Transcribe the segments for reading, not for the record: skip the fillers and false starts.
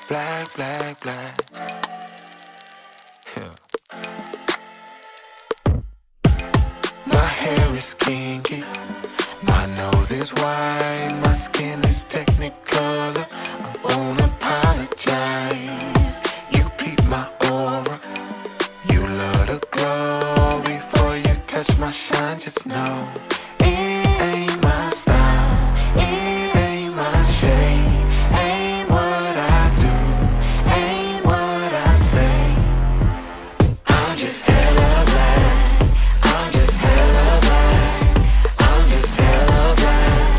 black, black, black. Yeah. My hair is kinky, my nose is wide, my skin is technicolor. I won't apologize. You peep my aura, you love the glow. Before you touch my shine, just know it ain't my style, it ain't my shade, ain't what I do, ain't what I say. I'm just hella black, I'm just hella black, I'm just hella black.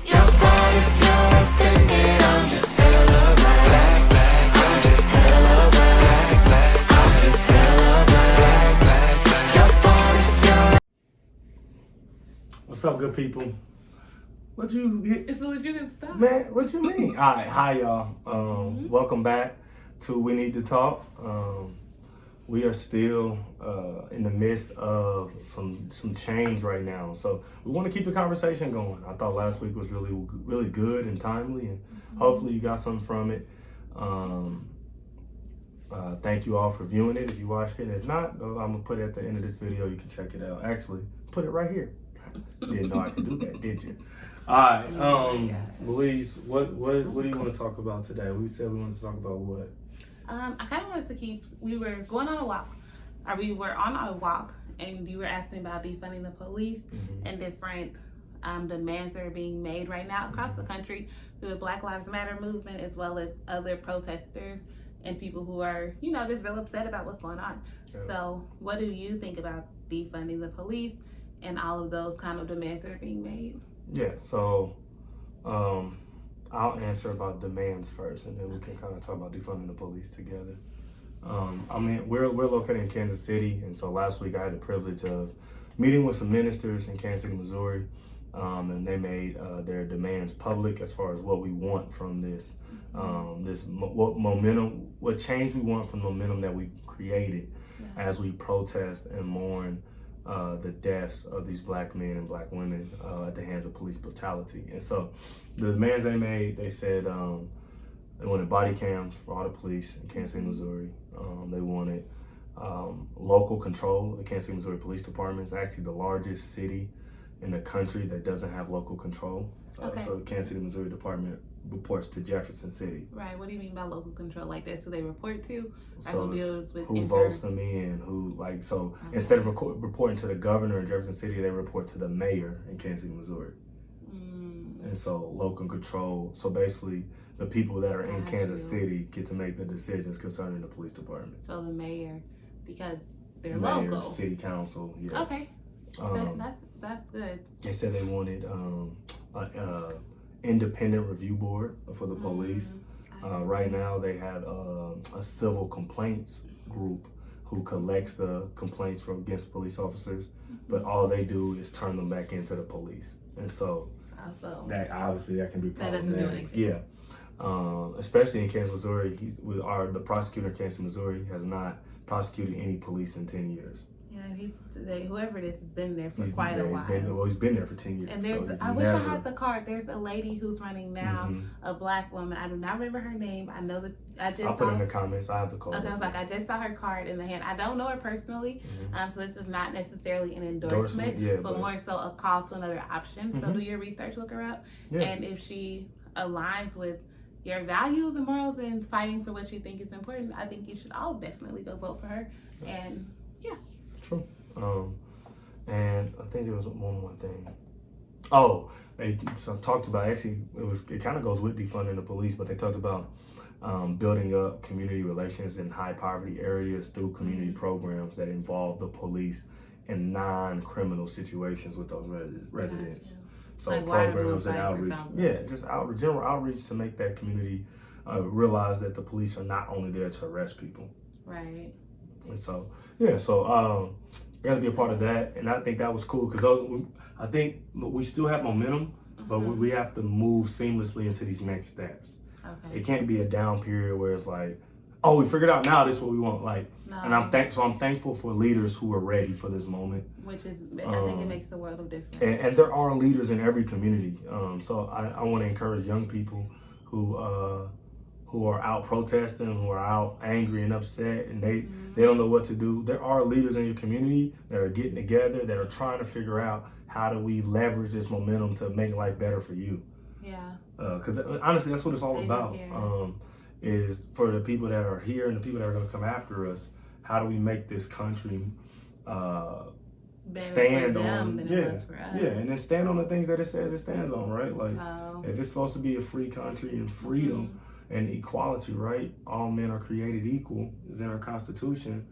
Your fault if you're offended, I'm just hella black, black, black, I'm just hella black, black, black, I'm just hella black, black, black, black. Your fault if you're. What's up, good people? What you It's like you can stop. man? What you mean? All right, hi y'all. Welcome back to We Need to Talk. We are still in the midst of some change right now, so we want to keep the conversation going. I thought last week was really good and timely, and hopefully you got something from it. Thank you all for viewing it. If you watched it, if not, I'm gonna put it at the end of this video. You can check it out. Actually, put it right here. Didn't know I could do that, did you? All right, Louise, what do you want to talk about today? We said we wanted to talk about what? I kind of wanted to we were going on a walk, or we were on a walk, and you were asking about defunding the police and different demands that are being made right now across the country through the Black Lives Matter movement, as well as other protesters and people who are, just real upset about what's going on. Yeah. So what do you think about defunding the police and all of those kind of demands that are being made? Yeah, so I'll answer about demands first, and then we can kind of talk about defunding the police together. We're located in Kansas City, and so last week I had the privilege of meeting with some ministers in Kansas City, Missouri, and they made their demands public as far as what we want from this momentum, what change we want from the momentum that we've created as we protest and mourn the deaths of these black men and black women at the hands of police brutality. And so the demands they made, they said they wanted body cams for all the police in Kansas City, Missouri. They wanted local control of the Kansas City, Missouri Police Department. It's actually the largest city in the country that doesn't have local control. Okay. So the Kansas City, Missouri Department reports to Jefferson City. Right. What do you mean by local control? Like that's who they report to? So who deals with who votes them in, instead of reporting to the governor in Jefferson City, they report to the mayor in Kansas City, Missouri. And so local control. So basically the people that are in Kansas City get to make the decisions concerning the police department. So the mayor, because they're mayor, local. City council, yeah. Okay. That's good. They said they wanted independent review board for the police. Right now they have a civil complaints group who collects the complaints from against police officers, but all they do is turn them back into the police. And so that obviously that can be problematic. That doesn't do anything. Yeah. Especially in Kansas, Missouri, the prosecutor in Kansas, Missouri has not prosecuted any police in 10 years. Yeah, whoever it is has been there for quite a while. He's been there for 10 years. And I wish I had the card. There's a lady who's running now, a black woman. I do not remember her name. I know that I'll put it in the comments. I have the card. Okay, I just saw her card in the hand. I don't know her personally, so this is not necessarily an endorsement, but more so a call to another option. So do your research, look her up, and if she aligns with your values and morals and fighting for what you think is important, I think you should all definitely go vote for her. And True. And I think there was one more thing. Oh, they talked about, actually, it kind of goes with defunding the police, but they talked about building up community relations in high poverty areas through community programs that involve the police in non-criminal situations with those residents. So like programs and outreach. Yeah, just general outreach to make that community realize that the police are not only there to arrest people. Right. And so, we got to be a part of that. And I think that was cool because I think we still have momentum, but we have to move seamlessly into these next steps. Okay. It can't be a down period where it's like, oh, we figured out now this is what we want. And I'm thankful for leaders who are ready for this moment. Which is, I think it makes the world of difference. And there are leaders in every community. So I want to encourage young people who who are out protesting, who are out angry and upset, and they don't know what to do. There are leaders in your community that are getting together, that are trying to figure out how do we leverage this momentum to make life better for you. Yeah. Because honestly, that's what it's all about. Is for the people that are here and the people that are going to come after us, how do we make this country stand on, and then stand on the things that it says it stands on, right? Like, if it's supposed to be a free country and freedom and equality, right? All men are created equal is in our Constitution.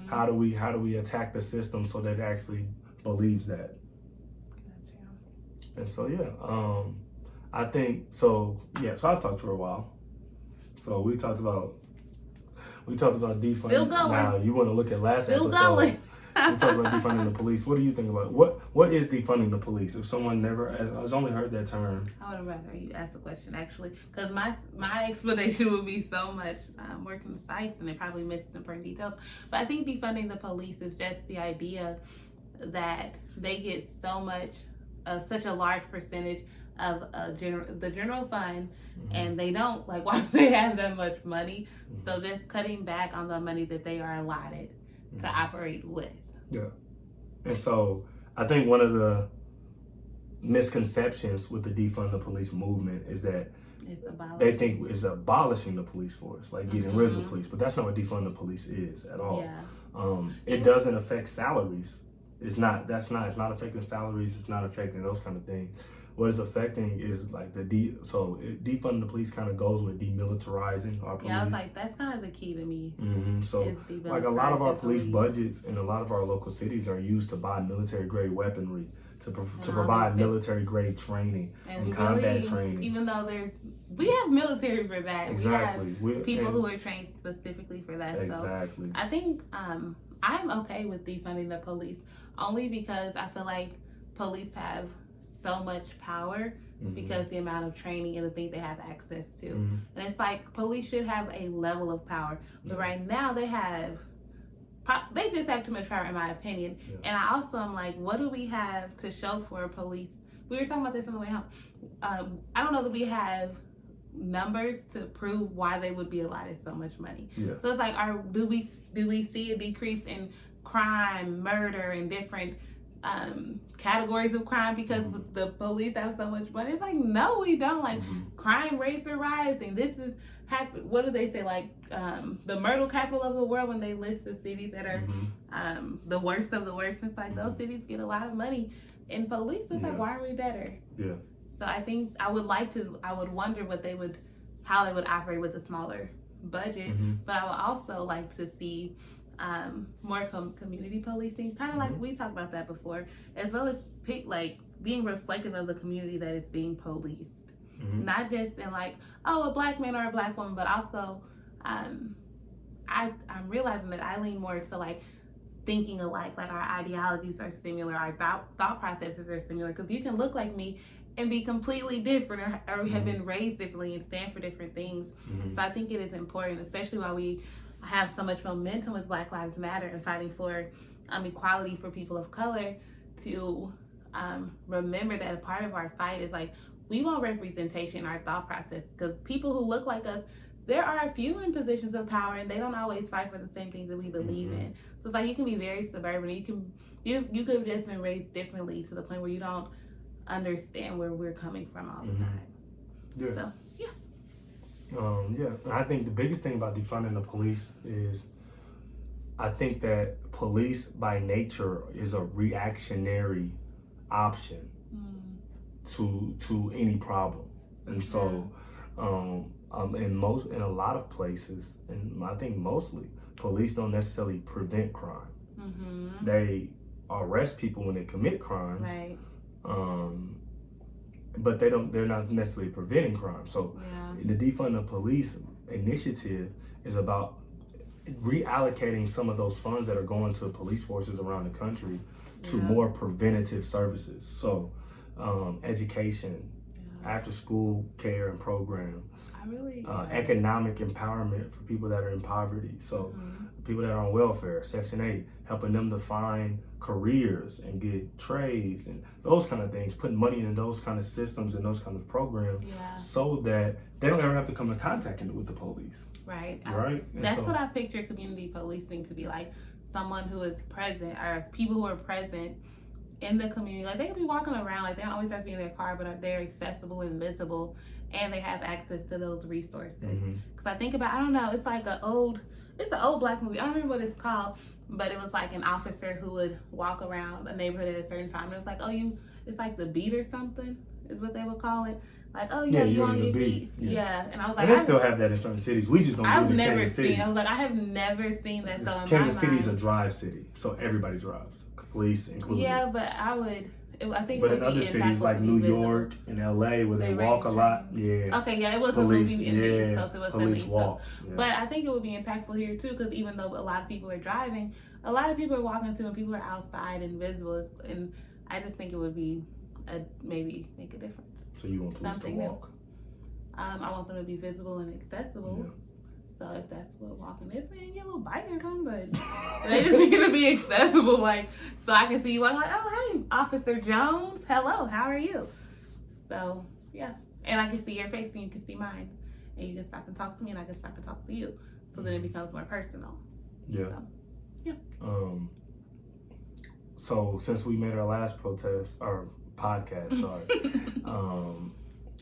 How do we attack the system so that it actually believes that? And so I think so. Yeah, so I've talked to her a while. So we talked about defunding. Still going. Now you want to look at last Still episode. going. We talked about defunding the police. What do you think about what is defunding the police? If someone has only heard that term. I would rather you ask the question actually, because my explanation would be so much more concise and it probably misses important details. But I think defunding the police is just the idea that they get so much, such a large percentage of the general fund, and they don't why do they have that much money? So just cutting back on the money that they are allotted to operate with. Yeah. And so I think one of the misconceptions with the defund the police movement is that they think it's abolishing the police force, like getting rid of the police, but that's not what defund the police is at all. It doesn't affect salaries. It's not affecting salaries. It's not affecting those kind of things. What it's affecting is like defunding the police kind of goes with demilitarizing our police. Yeah, I was like, that's kind of the key to me. So like a lot of our police budgets in a lot of our local cities are used to buy military grade weaponry, to provide military grade training and combat training. Even though we have military for that. Exactly. We have people who are trained specifically for that. Exactly. So I think I'm okay with defunding the police, only because I feel like police have so much power because the amount of training and the things they have access to. And it's like police should have a level of power, but right now they just have too much power in my opinion. And I also am like, what do we have to show for police? We were talking about this on the way home. I don't know that we have numbers to prove why they would be allotted so much money. So it's like, do we see a decrease in crime, murder, and different categories of crime because the police have so much money? It's like, no, we don't. Like, crime rates are rising. This is what do they say? Like, the murder capital of the world, when they list the cities that are the worst of the worst. It's like those cities get a lot of money in police. It's like, why aren't we better? So I think I would wonder how they would operate with a smaller budget, but I would also like to see more community policing, kind of like we talked about that before, as well as being reflective of the community that is being policed, not just in like, oh, a black man or a black woman, but also I'm realizing that I lean more to like thinking alike, like our ideologies are similar, our thought processes are similar, because you can look like me and be completely different or have been raised differently and stand for different things. So I think it is important, especially while we have so much momentum with Black Lives Matter and fighting for equality for people of color, to remember that a part of our fight is like, we want representation in our thought process, because people who look like us, there are a few in positions of power and they don't always fight for the same things that we believe in. So it's like, you can be very suburban. You could have just been raised differently to the point where you don't understand where we're coming from all the time. So I think the biggest thing about defunding the police is, I think that police by nature is a reactionary option to any problem, and so in a lot of places, and I think mostly, police don't necessarily prevent crime. They arrest people when they commit crimes, right. But they're not necessarily preventing crime. So the defund the police initiative is about reallocating some of those funds that are going to police forces around the country to more preventative services. So education, after school care and program, I really economic empowerment for people that are in poverty. So people that are on welfare, Section 8, helping them to find careers and get trades and those kind of things, putting money in those kind of systems and those kind of programs so that they don't ever have to come in contact with the police. Right. Right? That's what I picture community policing to be like. Someone who is present, or people who are present in the community. Like, they can be walking around, like, they don't always have to be in their car, but they're accessible and visible, and they have access to those resources. Because I think about, I don't know, it's like an old black movie. I don't remember what it's called, but it was like an officer who would walk around a neighborhood at a certain time. And it was like, it's like the beat or something is what they would call it. Like, you on your beat. Yeah. And I was like, and they still have that in certain cities. We just don't do it in Kansas City. I was like, I have never seen that. So in Kansas my City's mind, a drive city, so everybody drives, police included. Yeah, but I think. But it would in other be cities like New York and LA, where they walk a lot, Okay, yeah, it was police, a movie in the East Coast. It was police in the walk. East Coast. But I think it would be impactful here too, because even though a lot of people are driving, a lot of people are walking too, and people are outside and visible. And I just think it would be maybe make a difference. So you want police to walk? I want them to be visible and accessible. Yeah. So if that's what walking is, man, get a little bike or something, but they just need to be accessible, like, so I can see you. I'm like, oh, hey, Officer Jones, hello, how are you? So, yeah. And I can see your face and you can see mine. And you can stop and talk to me and I can stop and talk to you. So then it becomes more personal. Yeah. So, yeah. So since we made our last protest, or podcast, sorry,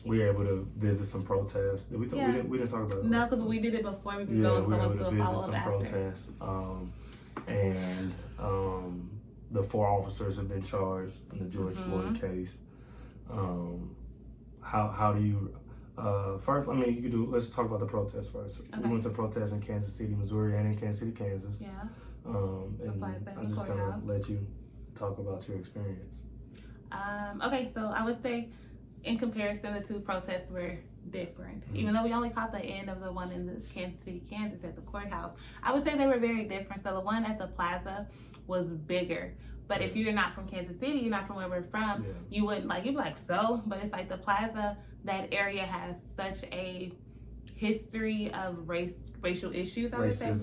we were able to visit some protests. Did we talk? We didn't talk about it. No, because we did it before. We could go we were able to visit some after. protests. And the 4 officers have been charged in the George Floyd case. How do you first? I mean, you could do. Let's talk about the protests first. Okay. We went to protests in Kansas City, Missouri, and in Kansas City, Kansas. Yeah. And I'm just gonna let you talk about your experience. Okay, so I would say, in comparison, the 2 protests were different. Even though we only caught the end of the one in the Kansas City, Kansas at the courthouse, I would say they were very different. So the one at the plaza was bigger. But if you're not from Kansas City, you're not from where we're from, you wouldn't you'd be like, so? But it's like the plaza, that area has such a history of racial issues, I would say.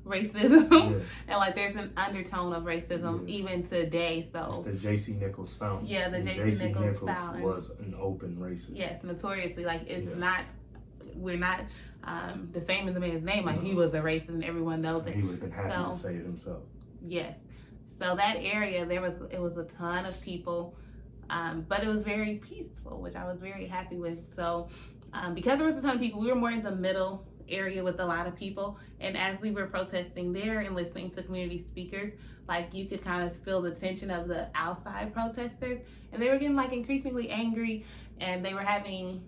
Racism. And like there's an undertone of racism even today. So it's the J.C. Nichols fountain. Yeah, the J.C. Nichols fountain was an open racist. Yes, notoriously. Like it's not. We're not defaming the man's name. Like he was a racist, and everyone knows it. He would have been happy to say it himself. Yes. So that area, it was a ton of people, but it was very peaceful, which I was very happy with. So because there was a ton of people, we were more in the middle area with a lot of people, and as we were protesting there and listening to community speakers, like you could kind of feel the tension of the outside protesters, and they were getting like increasingly angry, and they were having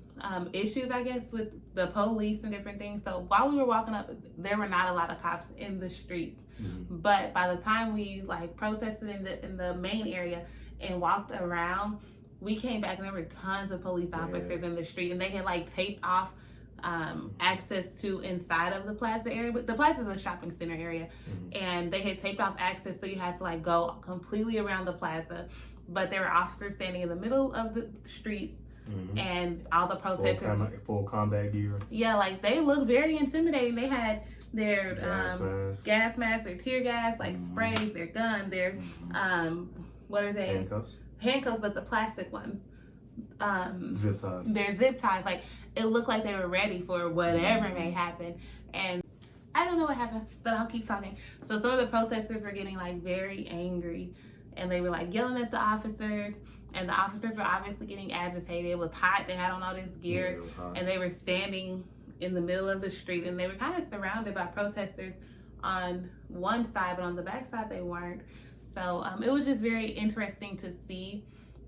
issues, I guess, with the police and different things. So while we were walking up, there were not a lot of cops in the streets, but by the time we like protested in the main area and walked around, we came back and there were tons of police officers in the street, and they had like taped off access to inside of the plaza area. But the plaza is a shopping center area, and they had taped off access, so you had to like go completely around the plaza. But there were officers standing in the middle of the streets, and all the protesters full combat gear. Yeah, like they looked very intimidating. They had their gas masks, their tear gas, like sprays, their gun, their what are they? Handcuffs, but the plastic ones. Zip ties. Their zip ties. Like it looked like they were ready for whatever may happen. And I don't know what happened, but I'll keep talking. So some of the protesters were getting like very angry, and they were like yelling at the officers, and the officers were obviously getting agitated. It was hot. They had on all this gear, and they were standing in the middle of the street, and they were kind of surrounded by protesters on one side, but on the back side they weren't. So it was just very interesting to see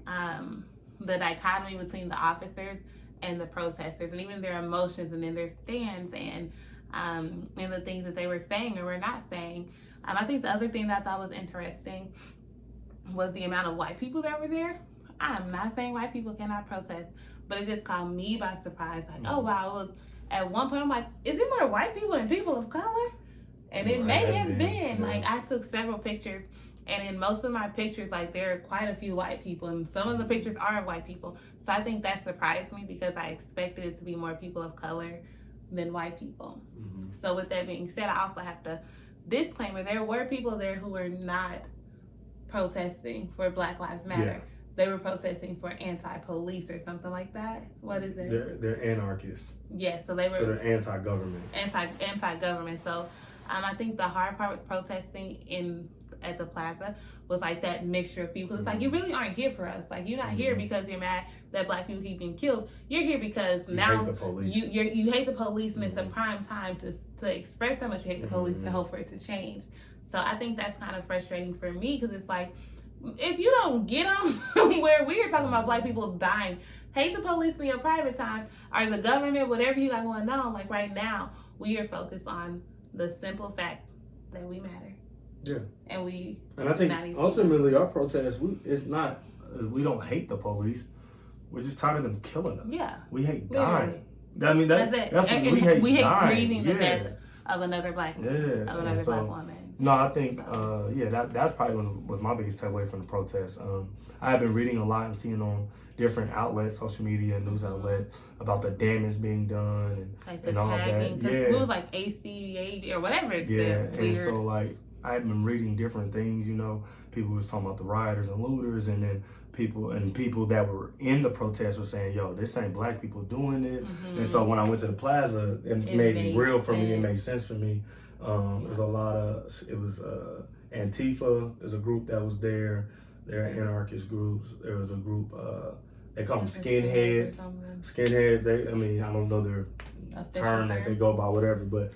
the dichotomy between the officers and the protesters, and even their emotions and in their stands, and the things that they were saying or were not saying. I think the other thing that I thought was interesting was the amount of white people that were there. I'm not saying white people cannot protest, but it just caught me by surprise. Like, oh wow, it was at one point I'm like, is it more white people than people of color? And it may have been. Like I took several pictures, and in most of my pictures, like there are quite a few white people, and some of the pictures are of white people. So I think that surprised me because I expected it to be more people of color than white people. Mm-hmm. So with that being said, I also have to disclaimer, there were people there who were not protesting for Black Lives Matter. Yeah. They were protesting for anti-police or something like that. What is it? They're anarchists. Yeah, so they were. So they're anti-government. Anti-government. So I think the hard part with protesting at the plaza was like that mixture of people. It's like, you really aren't here for us. Like, you're not here because you're mad that Black people keep being killed. You're here because now hate the police. You hate the police, and it's a prime time to express how much you hate the police and hope for it to change. So I think that's kind of frustrating for me because it's like, if you don't get on where we are talking about Black people dying, hate the police in your private time, or the government, whatever you got going on, like right now, we are focused on the simple fact that we matter. Yeah. And I think ultimately our protest, we don't hate the police. We're just tired of them killing us. Yeah. We hate Literally. dying. I mean, that's what we hate. We hate dying. grieving the death of another Black woman, of another Black woman. No, I think, that's probably was my biggest takeaway from the protest. I have been reading a lot and seeing on different outlets, social media and news outlets, about the damage being done and all tagging, that. Yeah. It was like ACA or whatever it said. And so like I've been reading different things. People was talking about the rioters and looters, and then people that were in the protest were saying, "Yo, this ain't Black people doing it." And so when I went to the plaza, it made it real for me. It made sense for me. There's a lot of, it was Antifa is a group that was there. They're anarchist groups. There was a group, they call them skinheads. Skinheads, I don't know their term that they go by, whatever, but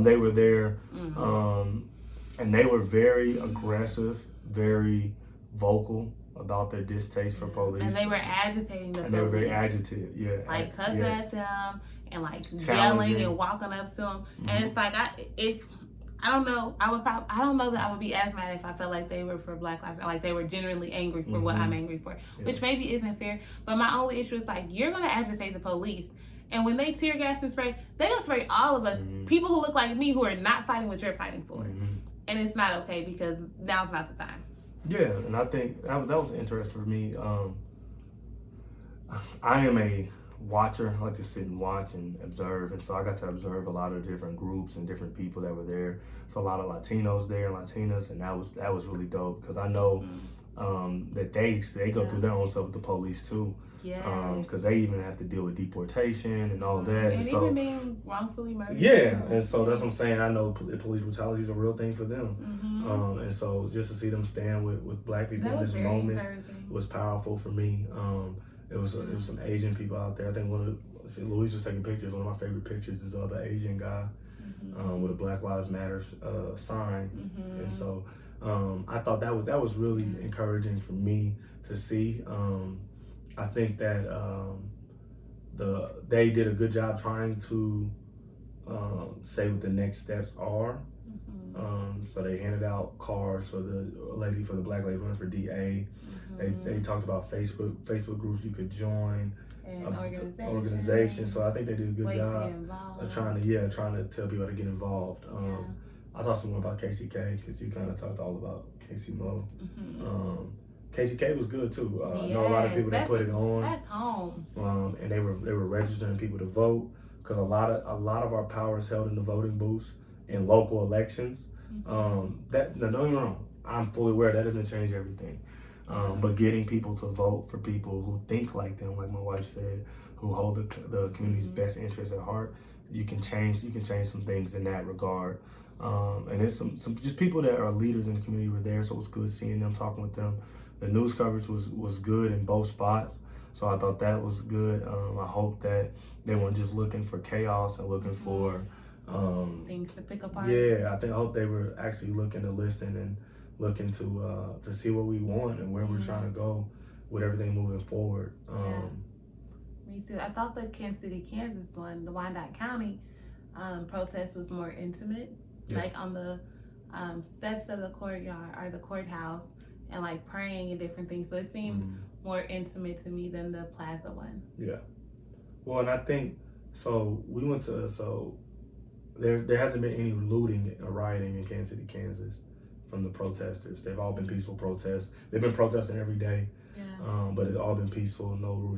they were there. And they were very aggressive, very vocal about their distaste for police. And they were agitating the police. And they were very agitated, yeah. Like cussing at them and like yelling and walking up to them. And it's like, I don't know that I would be as mad if I felt like they were for Black lives, like they were genuinely angry for what I'm angry for, which maybe isn't fair. But my only issue is like, you're gonna agitate the police, and when they tear gas and spray, they gonna spray all of us, people who look like me, who are not fighting what you're fighting for. And it's not okay because now's not the time. Yeah, and I think that was interesting for me. I am a watcher. I like to sit and watch and observe, and so I got to observe a lot of different groups and different people that were there. So a lot of Latinos there and Latinas, and that was really dope because I know that they go through their own stuff with the police too. Because they even have to deal with deportation and all that. And so, even being wrongfully murdered. Yeah, and so that's what I'm saying. I know police brutality is a real thing for them. And so just to see them stand with Black people in this moment was powerful for me. It was some Asian people out there. I think Louise was taking pictures. One of my favorite pictures is of an Asian guy with a Black Lives Matter sign. And so I thought that was really encouraging for me to see. I think that they did a good job trying to say what the next steps are. So they handed out cards for the lady for the Black lady running for DA. They talked about Facebook groups you could join, and organizations. So I think they did a good job of trying to tell people how to get involved. I talked some more about KCK because you kind of talked all about Casey Mo. KCK was good too. I know a lot of people that put it on. That's home. And they were registering people to vote because a lot of our power is held in the voting booths in local elections. Don't get me wrong. I'm fully aware that doesn't change everything. But getting people to vote for people who think like them, like my wife said, who hold the community's best interests at heart, you can change some things in that regard. And there's some just people that are leaders in the community were there, so it was good seeing them, talking with them. The news coverage was good in both spots, so I thought that was good. I hope that they weren't just looking for chaos and looking for things to pick apart. Yeah, I hope they were actually looking to listen and looking to see what we want and where we're trying to go with everything moving forward. Me too. I thought the Kansas City, Kansas one, the Wyandotte County protest was more intimate, like on the steps of the courtyard or the courthouse, and like praying and different things. So it seemed more intimate to me than the plaza one. Yeah. Well, and I think so. We went to there hasn't been any looting or rioting in Kansas City, Kansas, from the protesters. They've all been peaceful protests. They've been protesting every day. Yeah. But it's all been peaceful, no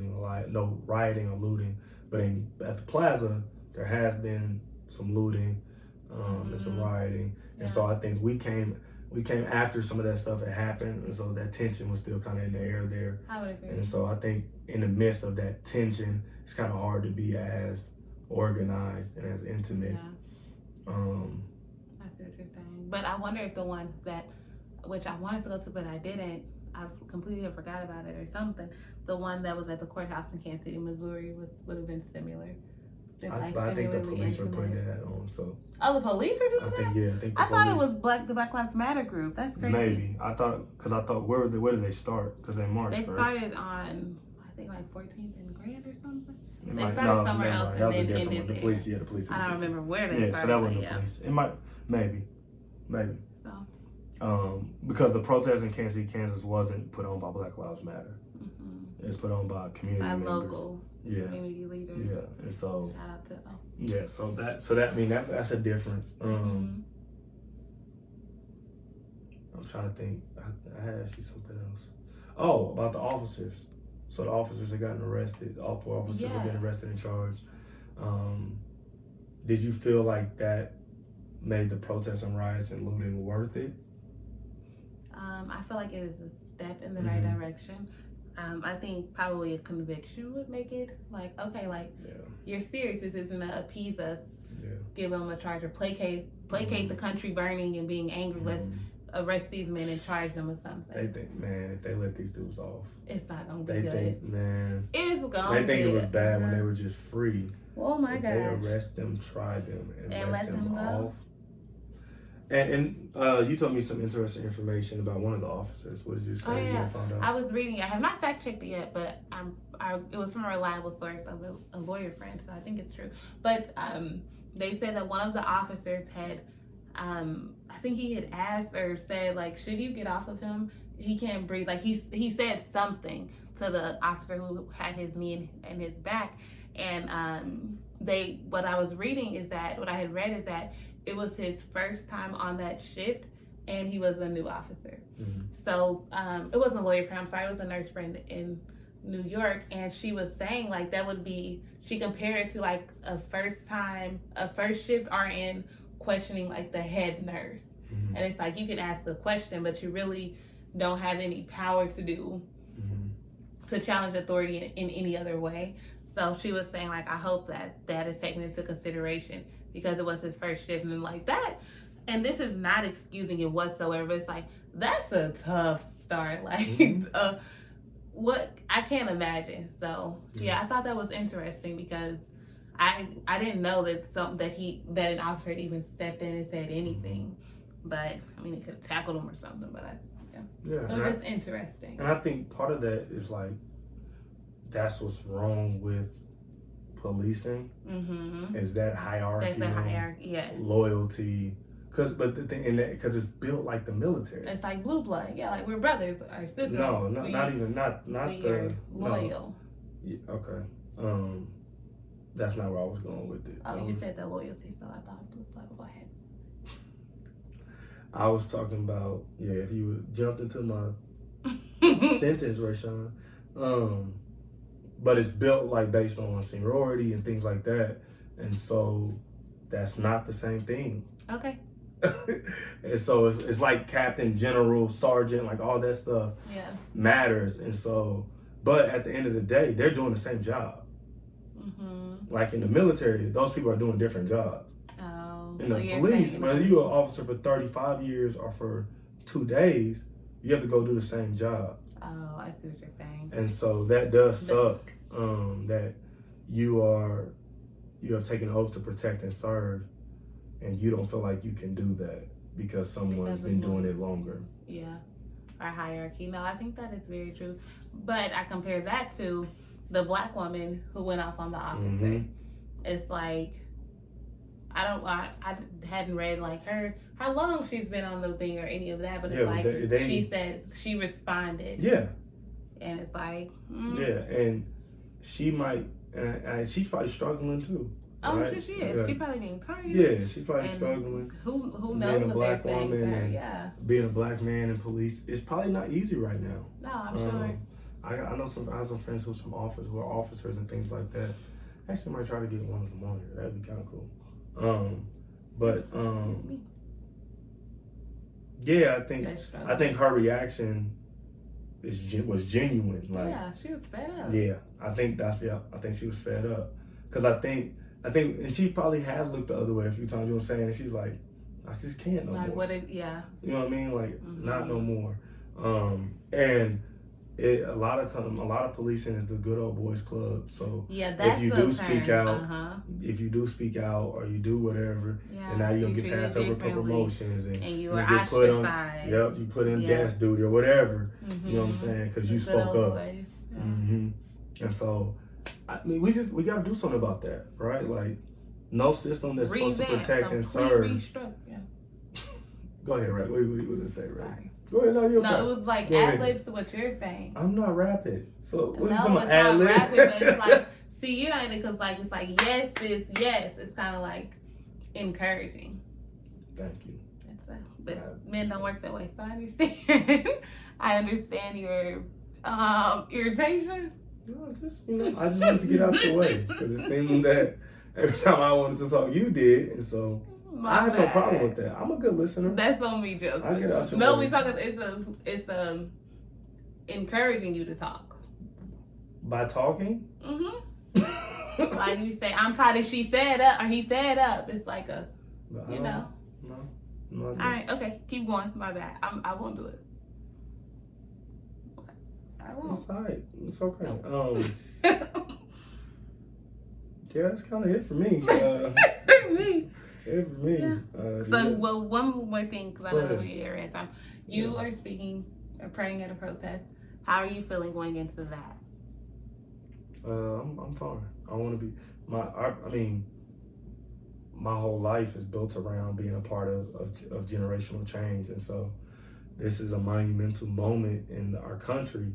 rioting or looting. But at the plaza, there has been some looting and some rioting. Yeah. And so I think we came after some of that stuff had happened, and so that tension was still kind of in the air there. I would agree. And so I think in the midst of that tension, it's kind of hard to be as organized and as intimate. Yeah. I see what you're saying. But I wonder if the one which I wanted to go to, but I didn't. I completely forgot about it or something. The one that was at the courthouse in Kansas City, Missouri, would have been similar. But I think the police are putting that on. So. Oh, the police are doing that? I think the I police. thought it was the Black Lives Matter group. That's crazy. Maybe I thought where did they start? Because they marched. They started on I think like 14th and Grand or something. They started somewhere else and then ended there. The police. I don't remember where they started. Yeah, so that wasn't the police. It might maybe. So. Because the protest in Kansas City, Kansas wasn't put on by Black Lives Matter. Mm-hmm. It's put on by community members. Local community leaders. Yeah, and so. Shout out to Yeah, so that's a difference. I'm trying to think. I had asked you something else. Oh, about the officers. So the officers have gotten arrested. All 4 officers have been arrested and charged. Did you feel like that made the protests and riots and looting worth it? I feel like it is a step in the right direction. I think probably a conviction would make it like, okay, like you're serious. This isn't to appease us. Yeah. Give them a charge or placate the country burning and being angry. Let's arrest these men and charge them with something. They think, man, if they let these dudes off, it's not gonna be good. It's gonna. They think it was bad when they were just free. Oh my gosh! They arrest them, try them, and let them off. And you told me some interesting information about one of the officers. What did you say? You found out? I was reading. I have not fact checked it yet, but it was from a reliable source of a lawyer friend, so I think it's true. But they said that one of the officers had, I think he had asked or said like, should you get off of him? He can't breathe. Like he said something to the officer who had his knee in his back, and what I was reading is that what I had read is that it was his first time on that shift, and he was a new officer. Mm-hmm. So it wasn't a lawyer friend. I'm sorry, it was a nurse friend in New York, and she was saying like that would be. She compared it to like a first shift RN questioning like the head nurse, and it's like you can ask a question, but you really don't have any power to challenge authority in any other way. So she was saying like I hope that is taken into consideration, because it was his first shift and like that. And this is not excusing it whatsoever. It's like, that's a tough start. Like, what I can't imagine. So I thought that was interesting, because I didn't know that that an officer had even stepped in and said anything. But I mean, it could have tackled him or something. But it was just interesting. And I think part of that is like, that's wwhat's wrong with policing, is that hierarchy. There's a hierarchy, yes. Loyalty, because it's built like the military. It's like blue blood, like we're brothers or sisters. No, not the loyal. No. Yeah, okay, that's not where I was going with it. Oh, you said the loyalty, so I thought blue blood. Go ahead. I was talking about if you jumped into my sentence, Rayshawn. But it's built like based on seniority and things like that, and so that's not the same thing. Okay. And so it's like captain, general, sergeant, like all that stuff matters. And so, but at the end of the day, they're doing the same job. Like in the military, those people are doing different jobs. Oh. In the police, whether you're an officer for 35 years or for 2 days, you have to go do the same job. Oh, I see what you're saying. And so that does suck, that you have taken an oath to protect and serve, and you don't feel like you can do that because someone's been doing it longer. Yeah, our hierarchy. No, I think that is very true. But I compare that to the black woman who went off on the officer. It's like, I hadn't read like how long she's been on the thing or any of that, but it's like she said she responded. Yeah. And it's like yeah, and she might, and she's probably struggling too. Oh, right? Sure she is. She's probably being tired. Yeah, she's probably struggling. Who knows being a black woman and being a black man in police, it's probably not easy right now. No, I'm sure. I know I have some friends who are officers and things like that. Actually, might try to get one of them on here. That'd be kind of cool. Yeah, I think her reaction was genuine. Like, yeah, she was fed up. Yeah, I think she was fed up, because I think, and she probably has looked the other way a few times. You know what I'm saying? And she's like, I just can't no more. Yeah. You know what I mean? Like, not no more. And a lot of policing is the good old boys club. So yeah, that's if you do speak out, or you do whatever, and now you're gonna get passed over for promotions, and you get ostracized. put on, you put in desk duty or whatever. You know what I'm saying? Because you spoke up. And so, I mean, we got to do something about that, right? Like, no system that's supposed to protect and serve. Go ahead, Ray. What you gonna say, Ray? Sorry. Go ahead. No, it was like ad-libs to what you're saying. I'm not rapping. So what are you No, talking it's about? not Ad-lib? rapping, but it's like, see, you know, because like it's like yes, yes. It's kind of like encouraging. Thank you. But men don't work that way, so I understand. I understand your irritation. No, I just wanted to get out your way, because it seemed that every time I wanted to talk, you did, and so I have no problem with that. I'm a good listener. That's on me, Joseph. I get out your no, way. we talking. It's encouraging you to talk. By talking. Like you say, I'm tired of she fed up or he fed up. It's like a, you know. No. All right, okay, keep going. My bad. I won't do it. I won't. It's all right. It's okay. Yeah, that's kind of it for me. It for me. Yeah. So, well, one more thing, because I know that we are at time. You are speaking or praying at a protest. How are you feeling going into that? I'm fine. I want to be my whole life is built around being a part of generational change, and so this is a monumental moment in our country.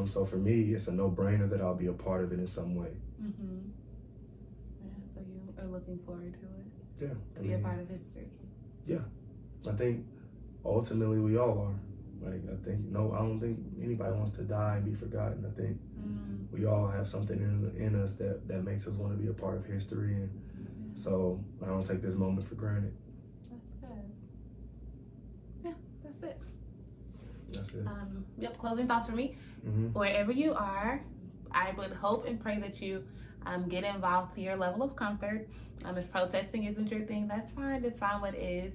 So for me, it's a no-brainer that I'll be a part of it in some way. Yeah, so you are looking forward to it. Yeah, to be a part of history. Yeah, I think ultimately we all are. Like, I don't think anybody wants to die and be forgotten. I think we all have something in us that makes us want to be a part of history, and so I don't take this moment for granted. That's good. Yeah, that's it. That's it. Yep, closing thoughts for me. Wherever you are, I would hope and pray that you get involved to your level of comfort. If protesting isn't your thing, that's fine. Just find what is.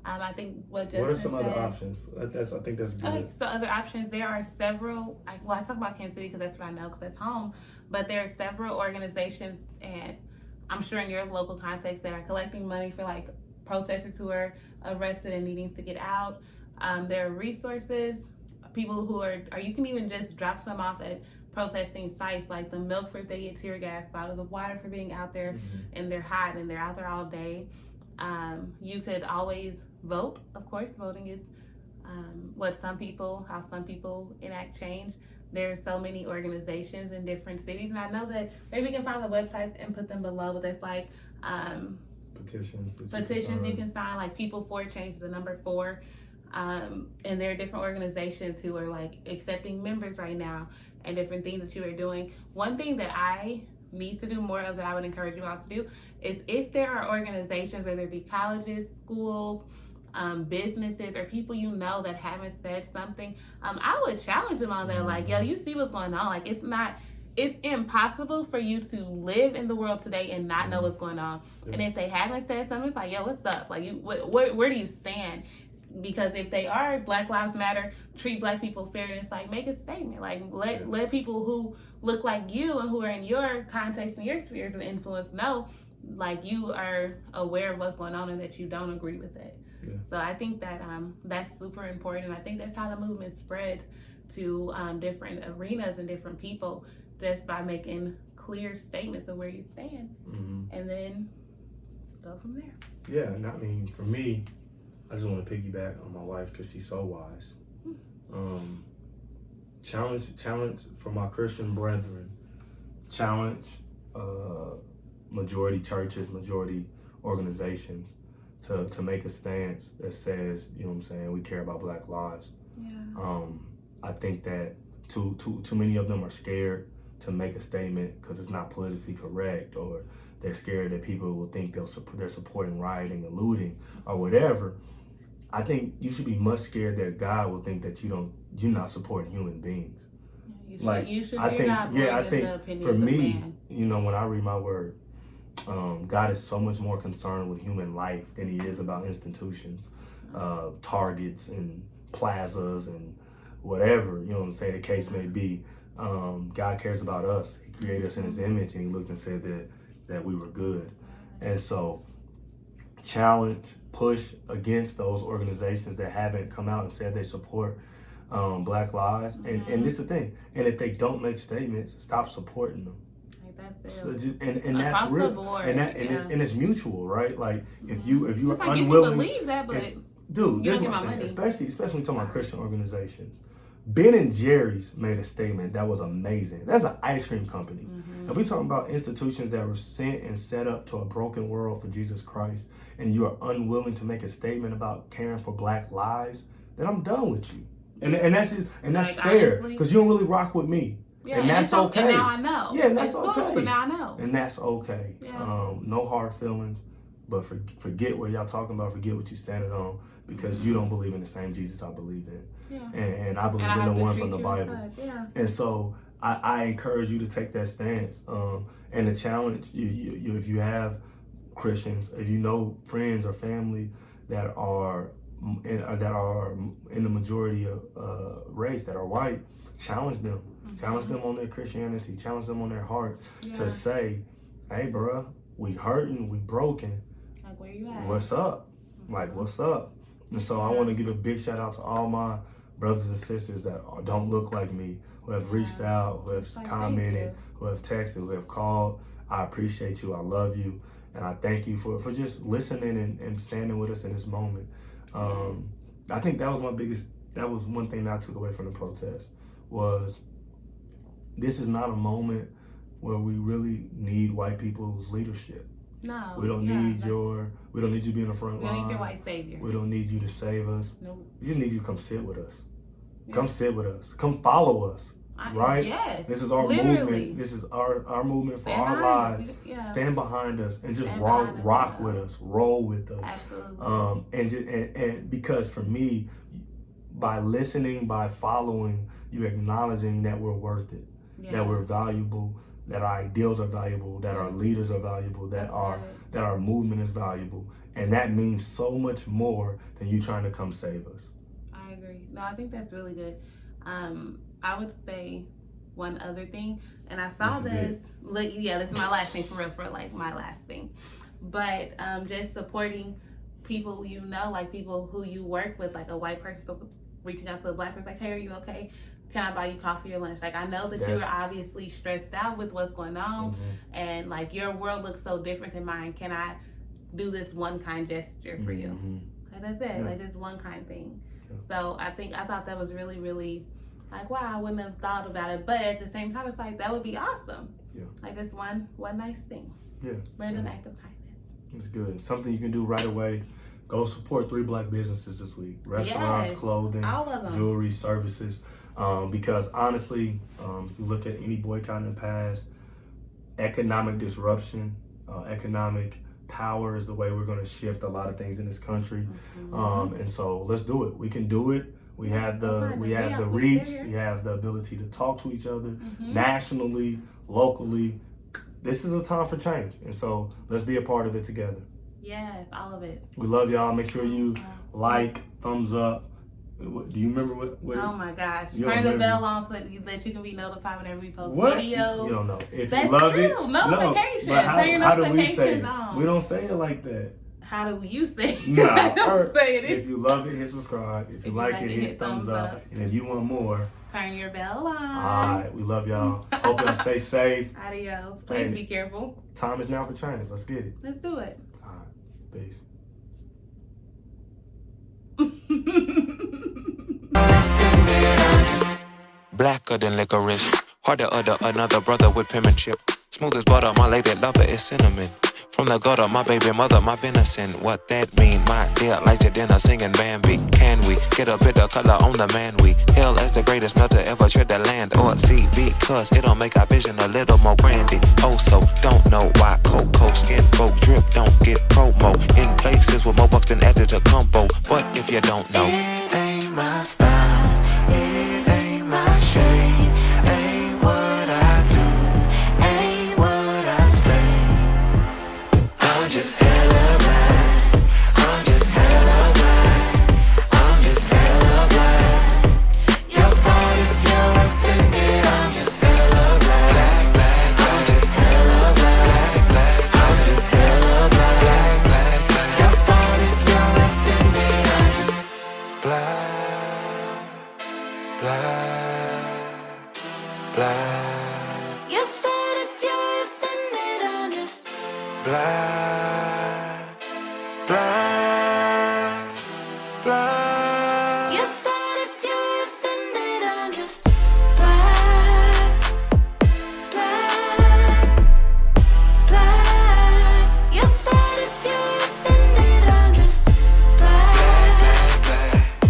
I think what Justin are some said, other options? I think that's good. Okay, so other options, there are several. I talk about Kansas City because that's what I know, because that's home. But there are several organizations, and I'm sure in your local context, that are collecting money for like protesters who are arrested and needing to get out. There are resources, people who are, or you can even just drop some off at protesting sites, like the milk for if they get tear gas, bottles of water for being out there and they're hot and they're out there all day. You could always vote. Of course, voting is how some people enact change. There's so many organizations in different cities, and I know that maybe we can find the website and put them below, but there's like petitions you can sign, like People for Change, the number 4. And there are different organizations who are like accepting members right now and different things that you are doing. One thing that I need to do more of, that I would encourage you all to do, is if there are organizations, whether it be colleges, schools, businesses, or people you know that haven't said something, I would challenge them on that. Like, yo, you see what's going on. Like, it's impossible for you to live in the world today and not know what's going on. And if they haven't said something, it's like, yo, what's up? Like, where do you stand? Because if they are Black Lives Matter, treat Black people fair, and it's like, make a statement. Like, let people who look like you and who are in your context and your spheres of influence know, like, you are aware of what's going on and that you don't agree with it. Yeah. So I think that that's super important. I think that's how the movement spreads to different arenas and different people, just by making clear statements of where you stand, and then go from there. Yeah, and I mean, for me, I just want to piggyback on my wife because she's so wise. Challenge for my Christian brethren. Challenge majority churches, majority organizations to make a stance that says, you know what I'm saying, we care about Black lives. Yeah. I think that too many of them are scared to make a statement because it's not politically correct, or they're scared that people will think they're supporting rioting and looting or whatever. I think you should be much scared that God will think that you're not supporting human beings. You should I think for me, when I read my word, God is so much more concerned with human life than he is about institutions, targets and plazas and whatever, the case may be. God cares about us. He created us in his image, and he looked and said that we were good. And so challenge, push against those organizations that haven't come out and said they support Black lives. And this is the thing. And if they don't make statements, stop supporting them. And that's real. And it's mutual, right? Like if you're unwilling, you can believe that, but dude, this is my thing. Especially when you're talking about Christian organizations. Ben and Jerry's made a statement that was amazing. That's an ice cream company. If we're talking about institutions that were sent and set up to a broken world for Jesus Christ, and you are unwilling to make a statement about caring for Black lives, then I'm done with you. And that's fair, because you don't really rock with me. Yeah, and that's okay. And now I know. Yeah, and that's okay. Cool, but now I know. And that's okay. Yeah. No hard feelings, but forget what y'all talking about. Forget what you standing on, because you don't believe in the same Jesus I believe in. Yeah. And I believe in the one from the Bible. Yeah. And so I encourage you to take that stance. And the challenge, you if you have Christians, if you know friends or family that are in the majority of race, that are white, challenge them. Challenge them on their Christianity. Challenge them on their heart to say, hey, bruh, we hurting, we broken. Like, where you at? What's up? Like, what's up? And so I want to give a big shout out to all my brothers and sisters that don't look like me, who have reached out, who have commented, who have texted, who have called. I appreciate you. I love you. And I thank you for just listening and standing with us in this moment. I think that was one thing that I took away from the protest, was this is not a moment where we really need white people's leadership. No. We don't need you to be in the front line. We don't need your white savior. We don't need you to save us. Nope. We just need you to come sit with us. Yeah. Come sit with us. Come follow us. Right? Yes. This is our movement. This is our movement for our lives. Yeah. Stand behind us and just rock with us, roll with us. Absolutely. And because for me, by listening, by following, you're acknowledging that we're worth it, that we're valuable, that our ideals are valuable, that our leaders are valuable, that our movement is valuable. And that means so much more than you trying to come save us. I agree. No, I think that's really good. I would say one other thing, and I saw this is my last thing for like my last thing. But just supporting people like people who you work with, like a white person reaching out to a Black person, like, hey, are you okay? Can I buy you coffee or lunch? Like, I know that you're obviously stressed out with what's going on, and like your world looks so different than mine. Can I do this one kind gesture for you? And that's it, like this one kind thing. So I thought that was really, really like, wow, I wouldn't have thought about it. But at the same time, it's like, that would be awesome. Yeah. Like this one nice thing. Yeah. Random act of kindness. It's good. Something you can do right away. Go support 3 Black businesses this week. Restaurants, clothing, all of them. Jewelry, services. Because honestly, if you look at any boycott in the past, economic disruption, economic power is the way we're going to shift a lot of things in this country. And so let's do it. We can do it. We have the reach. We have the ability to talk to each other nationally, locally. This is a time for change. And so let's be a part of it together. Yes, all of it. We love y'all. Make sure you like, thumbs up. Do you remember what oh my gosh. Turn the bell on so that you can be notified whenever we post videos. You don't know. If That's you love true. it. Notifications. No, Turn your notifications on. We don't say it like that. How do you say it? No, I don't say it. If you love it, hit subscribe. If you like it, hit thumbs up. And if you want more, turn your bell on. All right. We love y'all. Hope y'all stay safe. Adios. Please be careful. Time is now for change. Let's get it. Let's do it. All right. Peace. Blacker than licorice, harder other another brother with penmanship. Smooth as butter, my lady love it, it's cinnamon. From the gutter, my baby mother, my venison. What that mean, my dear? Like your dinner singing Bambi. Can we get a bit of color on the man we hail as the greatest melter ever tread the land or sea? Because it'll make our vision a little more brandy. Oh, so don't know why Cocoa skin folk drip don't get promo in places with more bucks than added to combo. But if you don't know, it ain't my style, it ain't my shade, ain't what I do, ain't what I say. I'm just hella black, I'm just hella black, I'm just hella black. Your fault if you're offended, I'm just hella black, black, black. I'm just hella black, black, black. I'm just hella black, black, black, black. Your fault if you're offended, I'm just black, black, black. Your fault if you're offended, I'm just black, black.